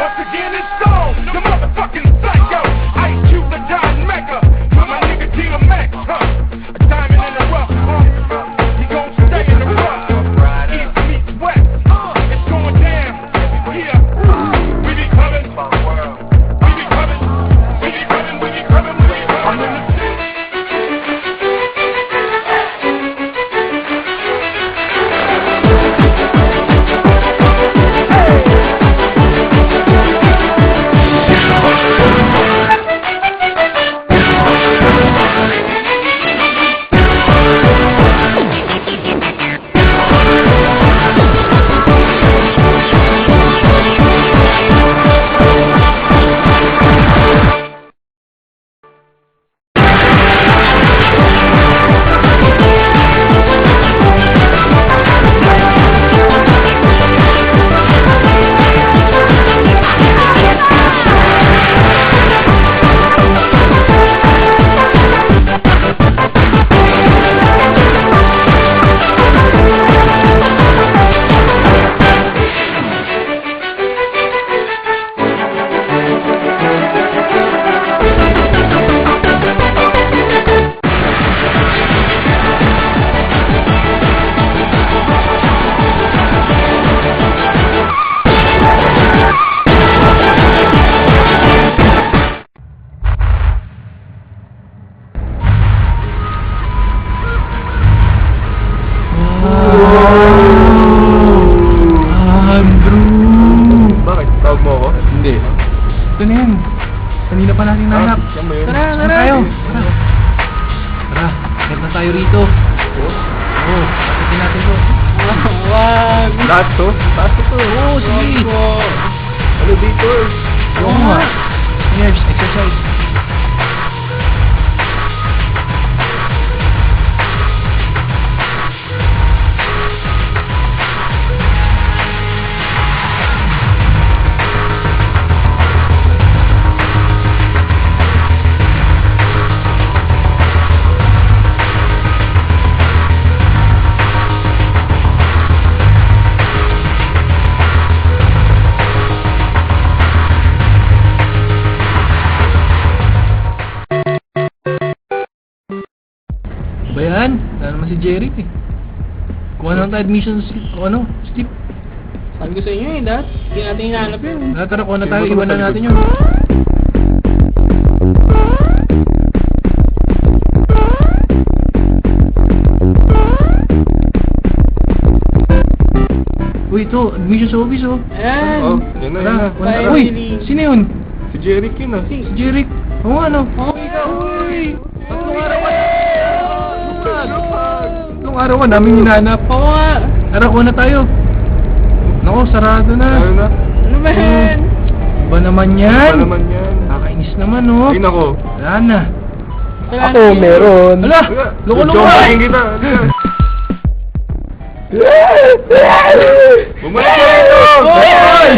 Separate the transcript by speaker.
Speaker 1: Once again it's Stone, the motherfucking psycho. Ice Cube, the John Mecca. With my nigga DMX, huh? A diamond in the rough, he gon' stay in the rough. East meets west, it's going down. Yeah, we be coming. We be coming. We be coming. We be coming. We be coming. I'm in the city.
Speaker 2: Bakit? Tawag mo ako?
Speaker 3: Hindi. Ito na yan. Kanina pa natin nahanap.
Speaker 2: Yan ba yun?
Speaker 3: Tara,
Speaker 2: Saan
Speaker 3: tara.
Speaker 2: tayo?
Speaker 3: Tara. Tara, head na tayo rito. Oo, pakitin natin to.
Speaker 4: Wag!
Speaker 2: Lahat to? Taas to to.
Speaker 3: Oo, sige.
Speaker 2: Ano dito?
Speaker 3: Oo nga. Yes, exercise. Ba yan? Wala naman si Jeric eh. Kuha naman tayo admission Steve.
Speaker 4: Sabi ko sa inyo eh, dad. Hindi natin hinahanap yun.
Speaker 3: Tara, kuha na tayo. Iwan na natin yun. Uy, ito. Admission sa office oh.
Speaker 4: Ayan!
Speaker 2: Oh, yun na, yun na.
Speaker 3: Tara, kuha na
Speaker 4: Tayo,
Speaker 3: tayo. Uy,
Speaker 4: Billy.
Speaker 3: sino yun?
Speaker 2: Si Jeric yun ah.
Speaker 3: Si Jeric. Oo, ano?
Speaker 4: Uy!
Speaker 3: Tatlong araw ka namin hinahanap.
Speaker 4: Oo nga!
Speaker 3: Tara, kuha na tayo. Naku, sarado na.
Speaker 2: Ano na?
Speaker 4: Ano ba yan?
Speaker 3: Iba naman
Speaker 2: Ano
Speaker 3: yan.
Speaker 2: ba naman yan?
Speaker 3: Nakakainis naman oh.
Speaker 2: Ay nako.
Speaker 3: Wala na.
Speaker 4: Ako, meron.
Speaker 3: Ala! Loko-loko!
Speaker 2: Jomahin kita. Bumalik ka rito!
Speaker 3: Hoy!